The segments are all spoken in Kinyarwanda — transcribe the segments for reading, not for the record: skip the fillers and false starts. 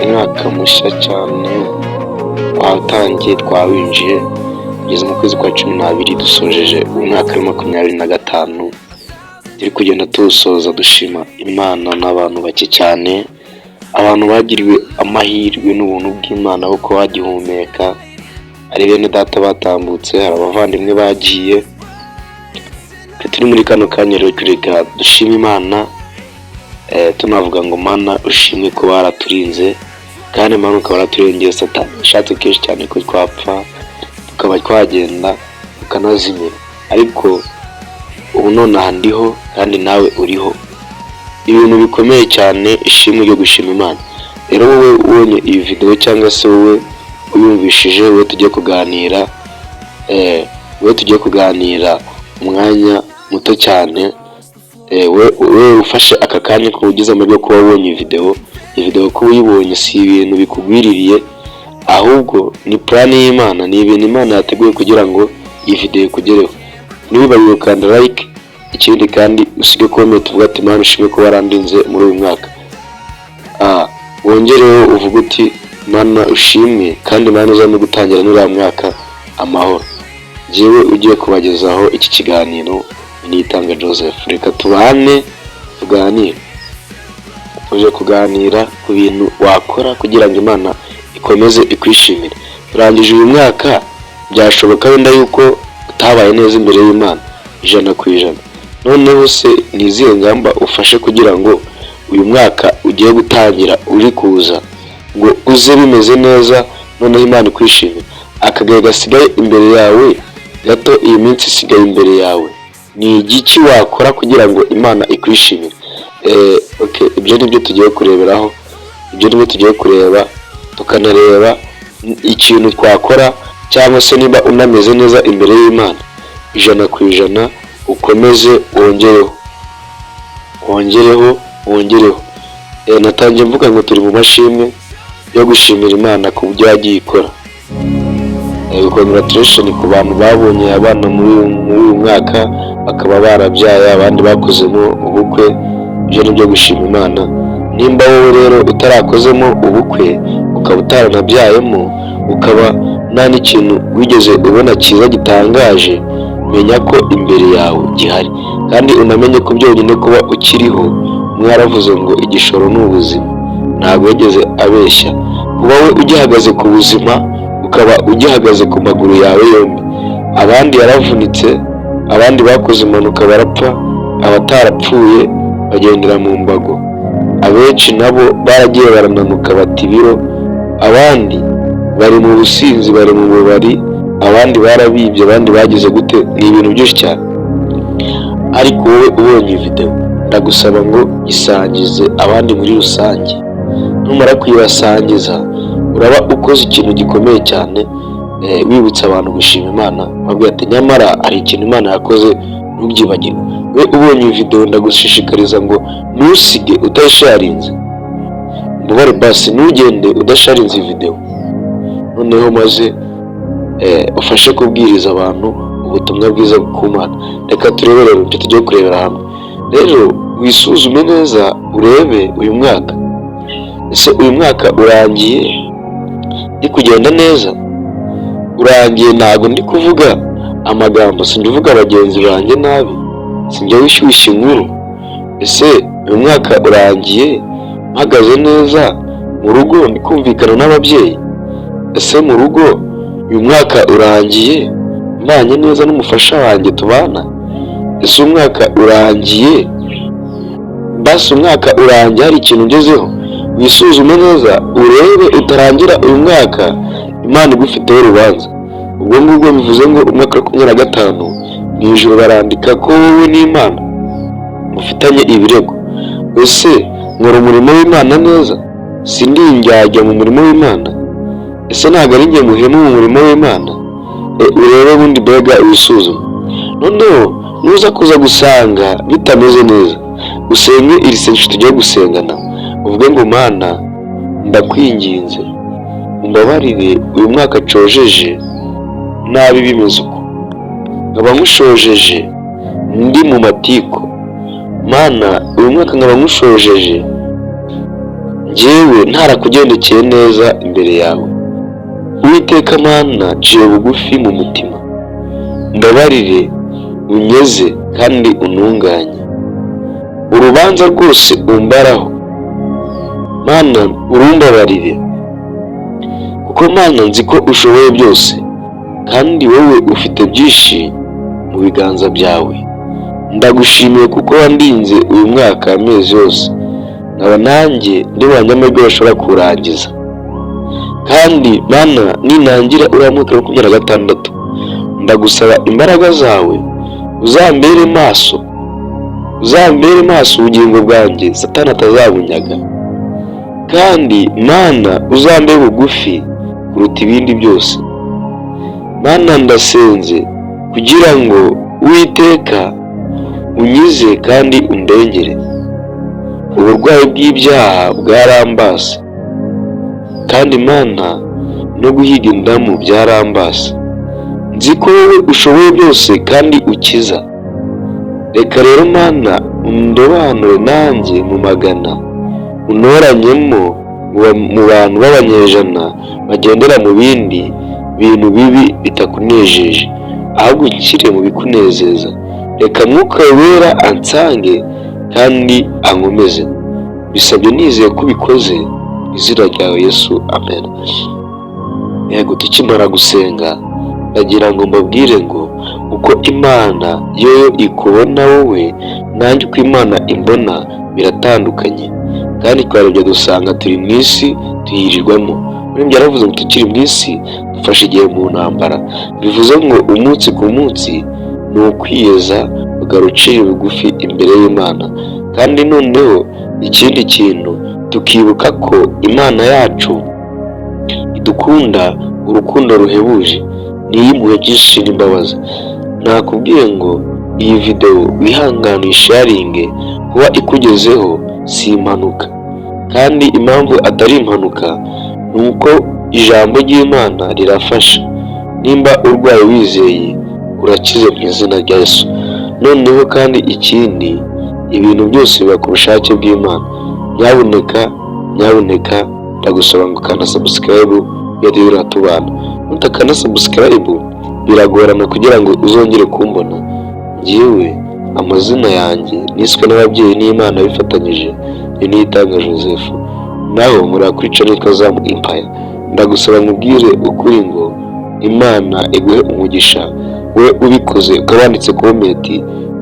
umwaka mushya cyane watangiye twawinjiye kugeza mu kwezi kwa 12 dusojeje umwaka wa 2025 turi kugenda tuwusoza dushima Imana n'abantu bake cyane abantu bagiriwe amahirwe n'ubuntu bw'Imana uko bagihumeka ari bene data batambutse hari abavandimwe bagiye turi muri kano kanya Reka Dushimimana tunavuga ngo Mana ushimwe ko baraturinze kandi Mana ukaba waraturengeye Satani ashatse kenshi cyane ko twapfa tukaba twagenda tukanazimira ariko ubu none handiho kandi nawe uriho ibintu bikomeye cyane ishimwe ryo gushima Imana. Rero wowe ubonye iyi video cyangwa se wowe uyumvishije wowe tugiye kuganira umwanya muto cyane wowe ufashe aka kanya ko ugize amabyo kuba wabonye iyi video ko uyibonye si ibintu bikugwiririye ahubwo ni plan y'Imana, ni ibintu Imana yateguye kugira ngo iyi video ikugereho. Niba ukanda like ikindi kandi usige comment uvuga ati Imana ushimwe ko warandinze muri uyu mwaka. Wongereho uvuga uti Imana ushimwe kandi Imana uzame gutangira n'uriya mwaka amahoro. Jewe ugiye kubagezaho iki kiganiro nitanga Joseph. Reka tubane tuganire. Uje kuganira ku bintu wakora kugira ngo Imana ikomeze ikwishimire. Turangije uyu mwaka byashoboka wenda yuko utabaye neza imbere y'Imana 100%. Noneho se nizihe ngamba ufashe kugira ngo uyu mwaka ugiye gutangira uri kuza ngo uze bimeze neza noneho Imana ikwishimire. Akagaye gasigaye imbere yawe gato iyi minsi isigaye imbere yawe ni igiki wakora kugira ngo Imana ikwishimire? Okay, ibyo nibyo tugiye kureberaho, ibyo nibyo tugiye kureba tukanareba ikintu twakora cyangwa se niba unameze neza imbere y'Imana 100% ukomeze wongereho. Natangiye mvuga ngo turi mu mashimwe yo gushimira Imana ku byo yagiye ikora. Congratulations ku bantu babonye abana muri uyu mwaka bakaba barabyaye abandi bakozemo ubukwe, ibyo nibyo gushima Imana. Nimba wowe rero utarakozemo ubukwe ukaba utaranabyayemo ukaba nta n'ikintu wigeze ubona cyiza gitangaje, menya ko imbere yawe gihari kandi unamenye ko byonyine kuba ukiriho mwaravuze ngo igishoro ni ubuzima, ntabwo yigeze abeshya. Kuba we ugihagaze ku buzima ukaba ugihagaze ku maguru yawe yombi, abandi yaravunitse, abandi bakoze impanuka barapfa, abatarapfuye bagendera mu mbago, abenshi nabo baragiye barananuka bati biro, abandi bari mu businzi, bari mu bubari, abandi barabibye, abandi bagize gute, ni ibintu byinshi cyane. Ariko wowe ubonye video ndagusaba ngo isangize abandi muri rusange. Numara kuyibasangiza uraba ukoze ikintu gikomeye cyane, wibutsa abantu gushima Imana, babwira ati nyamara ari ikintu Imana yakoze ntubyibagirwe. We ubonye video ndagushishikariza ngo ntusige udasharinze, mbubare basi ntugende udasharinze video, noneho maze ufashe kubwiriza abantu ubutumwa bwiza ku Mana. Reka turebere ibyo tugiye kurebera hamwe. Rero wisuzume neza urebe uyu mwaka, ese uyu mwaka urangiye ndi kugenda neza? Urangiye ntago ndi kuvuga amagambo, sinjye uvuga abagenzi banjye nabi, sinjye wishyushya inkuru. Ese uyu mwaka urangiye mpagaze neza mu rugo ndi kumvikana n'ababyeyi? Ese mu rugo uyu mwaka urangiye mbanye neza n'umufasha wanjye tubana? Ese umwaka urangiye basi umwaka urangiye hari ikintu ugezeho? Wisuzume neza urebe utarangira uyu mwaka Imana igufiteho urubanza. Ubwo ngubwo bivuze ngo umwaka wa 2025 mu ijuru barandika ko wowe n'Imana mufitanye ibirego. Ese nkora umurimo w'Imana neza? Sindi indyajya mu murimo w'Imana? Ese ntabwo ari njye muhemu mu murimo w'Imana? Urebe ubundi mbega wisuzume. Noneho nuza kuza gusanga bitameze neza, usenge iri sengesho tugiye gusengana, uvuge ngo Mana ndakwinginze umbabarire uyu mwaka cojeje nabi bimeze uko, nkaba nkushojeje ndi mu matiko. Mana uyu mwaka nkaba nkushojeje jyewe ntarakugendekeye neza imbere yawe. Uwiteka Mana, ciye bugufi mu mutima, mbabarire, unyeze kandi untunganye. Urubanza rwose umbaraho Mana, urumbabarire, kuko Mana nzi ko ushoboye byose, kandi wowe ufite byinshi mu biganza byawe. Ndagushimiye kuko wandinze uyu mwaka amezi yose, nkaba nanjye ndi banyamahirwe bashobora kurangiza. Kandi Mana, ninangira uriya mwaka wa 2026, ndagusaba imbaraga zawe, uzambere maso ubugingo bwanjye Satani atazabunyaga. Kandi Mana, uzambe bugufi kuruta ibindi byose. Mana, ndasenze kugira ngo Uwiteka unyize kandi undengere. Uburwayi bw'ibyaha bwarambase, kandi Mana, no guhiga indamu byarambase. Nzi ko wowe ushoboye byose kandi ukiza. Reka rero Mana, undobanure nanjye mu magana, untoranyemo mu bantu b'abanyejana bagendera mu bindi bintu bibi bitakunejeje, ahubwo ukire mu bikunezeza. Reka Mwuka wera ansange kandi ankomeze. Bisabye nizeye ko ubikoze mu izina ryawe Yesu, amen. Yego, tukimara gusenga ndagira ngo mbabwire ngo uko Imana yo ikubona wowe, nanjye uko Imana imbona biratandukanye. Kandi twarebye dusanga turi mu isi tuyirirwamo. Muri byaravuze ngo tukiri mu isi dufashe igihe mu ntambara. Bivuze ngo umunsi ku munsi ni ukwiyeza ugarucira bugufi imbere y'Imana. Kandi noneho ikindi kintu tukibuka ko Imana yacu idukunda urukundo ruhebuje, n'iy'impuhwe byinshi n'imbabazi. Nakubwiye ngo iyi video wihangane sharinge, kuba ikugezeho si impanuka. Kandi impamvu atari impanuka ni uko ijambo ry'Imana rirafasha. Nimba urwaye wizeye, urakize mu izina rya Yesu. Noneho kandi ikindi, ibintu byose biba ku bushake bw'Imana. Nyabuneka ndagusaba ngo ukanda subscribe byari biratubana. Nutakanda subscribe biragorana kugira ngo uzongere kumbona. Njyewe amazina yanjye niswe n'ababyeyi n'Imana bifatanyije, ni Niyitanga Joseph. Naho murakwica nitwa Zamu Empire. Ndagusaba nkubwire ukuri ngo Imana iguhe umugisha. We ubikoze ukabanditse comment,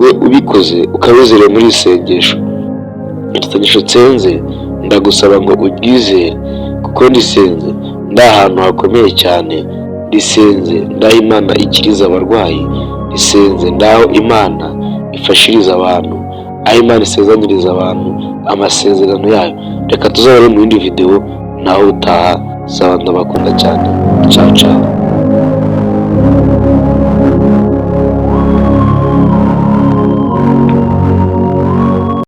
we ubikoze ukabizere muri isengesho. Isengesho nsenze ndagusaba ngo uryizere, kuko ndisenze ndi ahantu hakomeye cyane. Ndisenze ndaho Imana ikiriza abarwayi. Ndisenze ndaho Imana ifashiriza abantu, aho Imana isezaniriza abantu amasezerano yayo. Reka tuzabone mu yindi video naho utaha. Sawa, ndabakunda cyane. Ciao ciao.